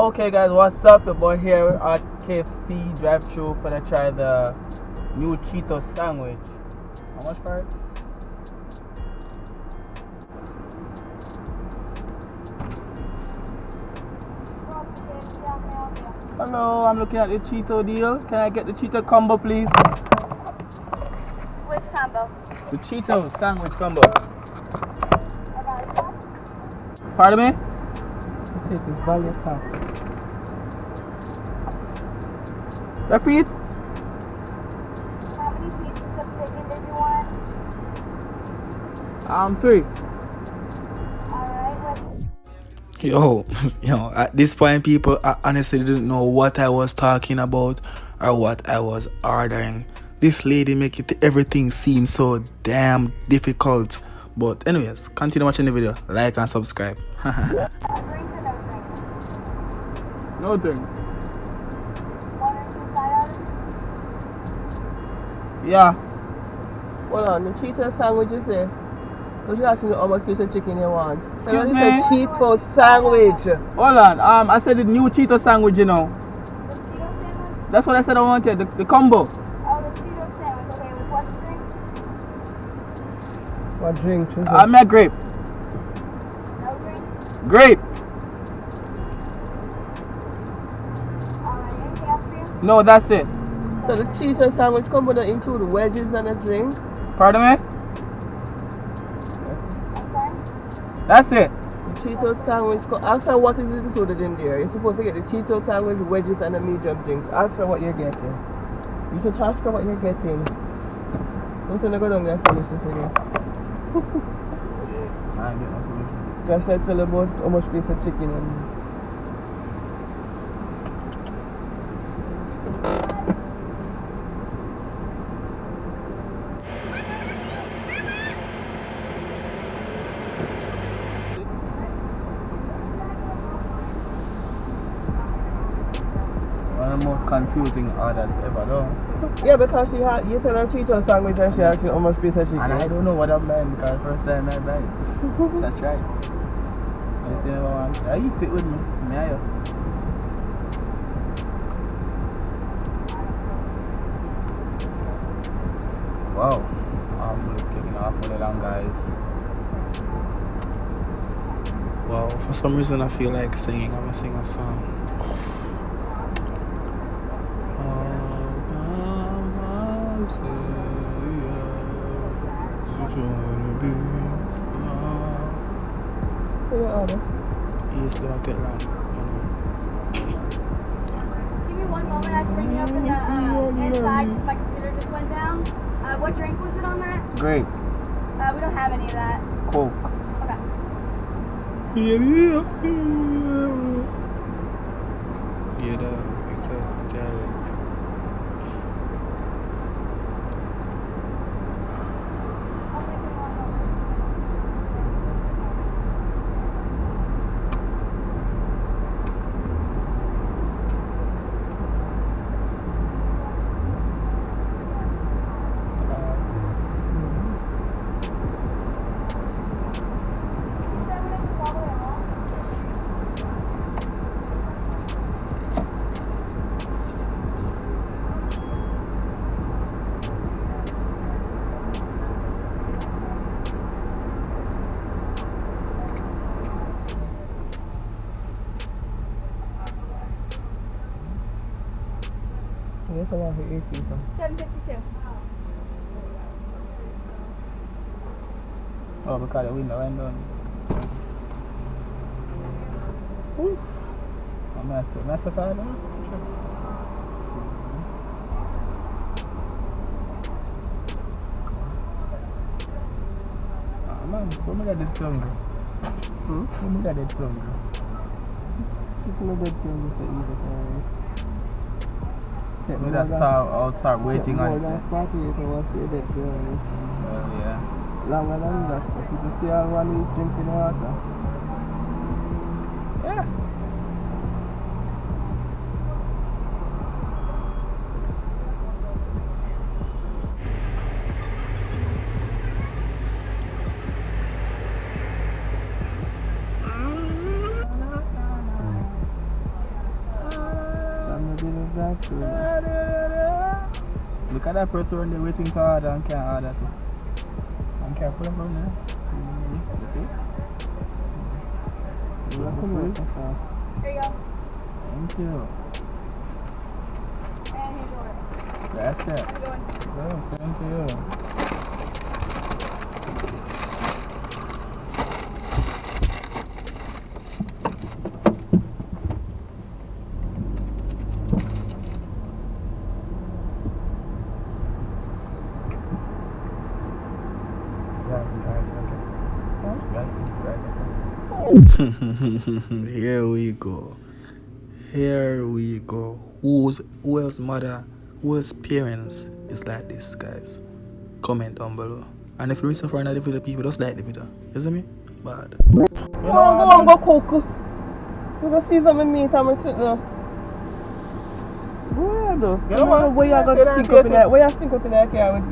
Okay guys, what's up? Your boy here at KFC drive-thru gonna try the new Cheetos sandwich. How much for it? Hello, I'm looking at the Cheeto deal. Can I get the Cheeto combo please? Which combo? The Cheeto sandwich combo. Pardon me? Let's take this value pack. Repeat? How many pieces of chicken did you want? 3. Alright, Yo, at this point, people, I honestly didn't know what I was talking about or what I was ordering. This lady make everything seem so damn difficult. But anyways, continue watching the video, like and subscribe. No drink. 1 or 2 side orders? Yeah. Hold on, the Cheetos sandwich is there. Because you asking me how much piece of chicken you want. Excuse It's me? a Cheetos sandwich. Hold on. I said the new Cheeto sandwich, you know. The Cheeto sandwich? That's what I said I wanted. The combo. Oh, the Cheeto sandwich. Okay, with what drink? What drink? I'm a grape. No drink? Grape. Alright, anything else for you? No, that's it. So the Cheetos sandwich combo that include wedges and a drink. Pardon me? I'm sorry? That's it. The Cheetos sandwich. Ask her what is included in there. You're supposed to get the Cheetos sandwich, wedges, and a medium drink. Ask her what you're getting. You should ask her what you're getting. Don't say go down there and finish this again. I ain't getting no food. Just tell her about how much piece of chicken and One of the most confusing orders ever, though. yeah, because you tell her Cheetos sandwich and she asks you how much piece of chicken. And I don't know what I'm buying because first time I buy it. That's right. You see what I want? I eat it with me. Yeah. Wow. I'm kicking off for the long guys. Wow, for some reason I feel like singing. I'm gonna sing a song. All by myself, yeah. I'm trying to be alone. So you order. Yes, they might take long. Give me one moment. I have to bring you up in the inside because my computer just went down. What drink was it on that? Great. We don't have any of that. Coke. Okay. Yeah, exactly. Yes, I want the AC from. 752. Oh, because the window went down. I'm mess with that now. Man, put me that dead plum. Put me that dead plum. It's no dead thing to eat it. Me that I'll start waiting on more it. than 48 hours to dead thing. Oh yeah. Longer than that. But you just still want to eat drinking water. Yeah. Exactly. Look at that person when they're waiting to order and can't order too. And can't put them on there. You see? There you go. Thank you. And here's your order. That's it. How's it going? Oh, same to you. Here we go. Here we go. Who else mother, who else parents is like this, guys? Comment down below. And if you listen for another video, people just like the video. You see me? Bad. You know, go cook. You go see some meat and I'm sitting there. Where you got to stick up in that? Where you stick up in that car with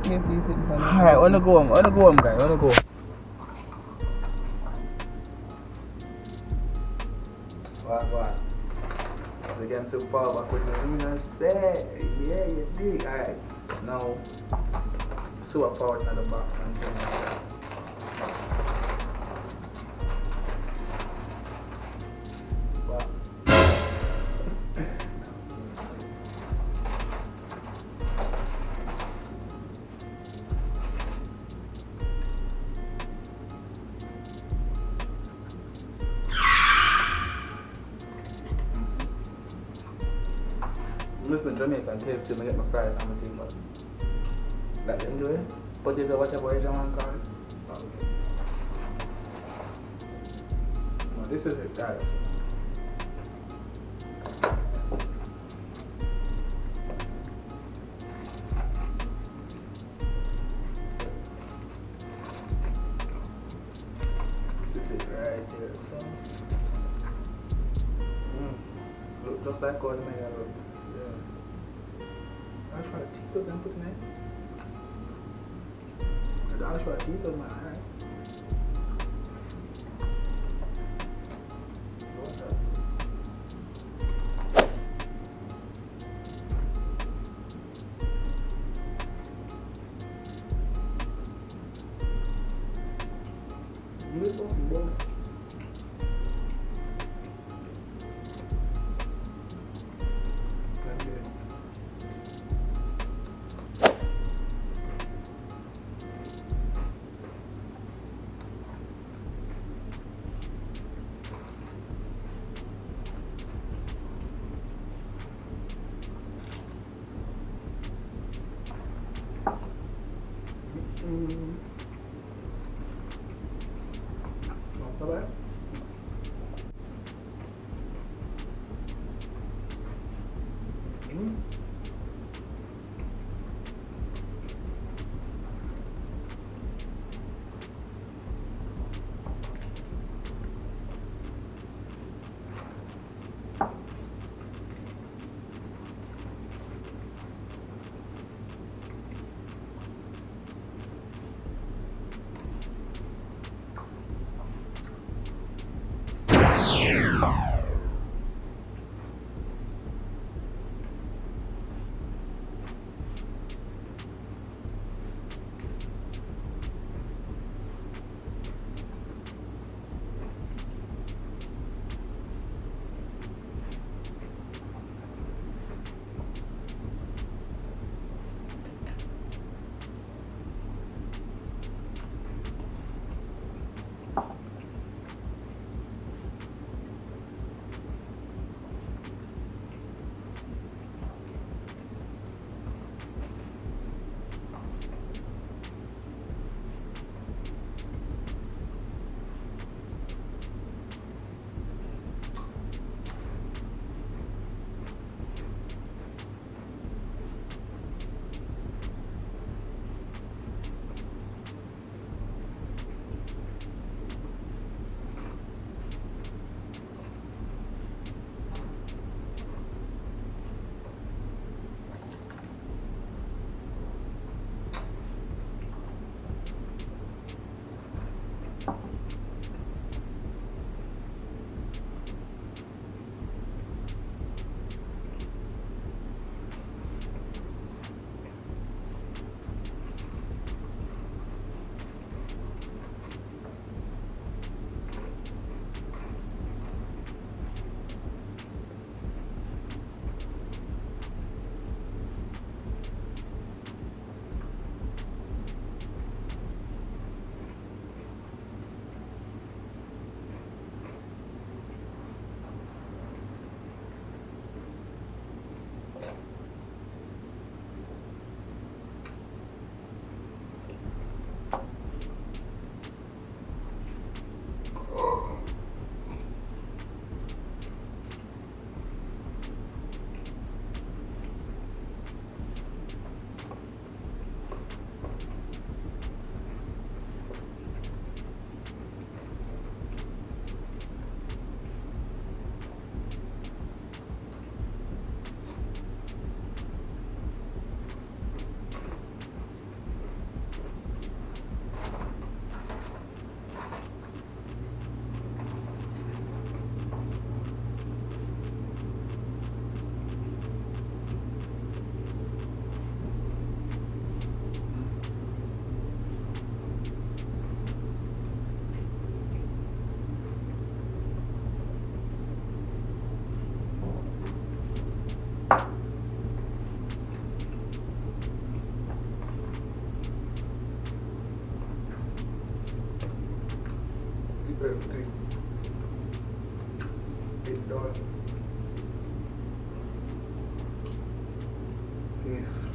KFC sitting on? Alright, I wanna go home, guys. I wanna go. What? Again, so far back with me, say, yeah, you dig. Alright, now, so I power to the box and I'm just in Jamaican KFC to get my fries and my thing, but like them do it. Potato, whatever you want to call it. Oh, okay. No, this is it, guys. This is it right here, so. Look just like all the mega look. I'll try Cheetos and put in it. I'll try Cheetos, man. Alright. Beautiful, boom. Not bad. Peace.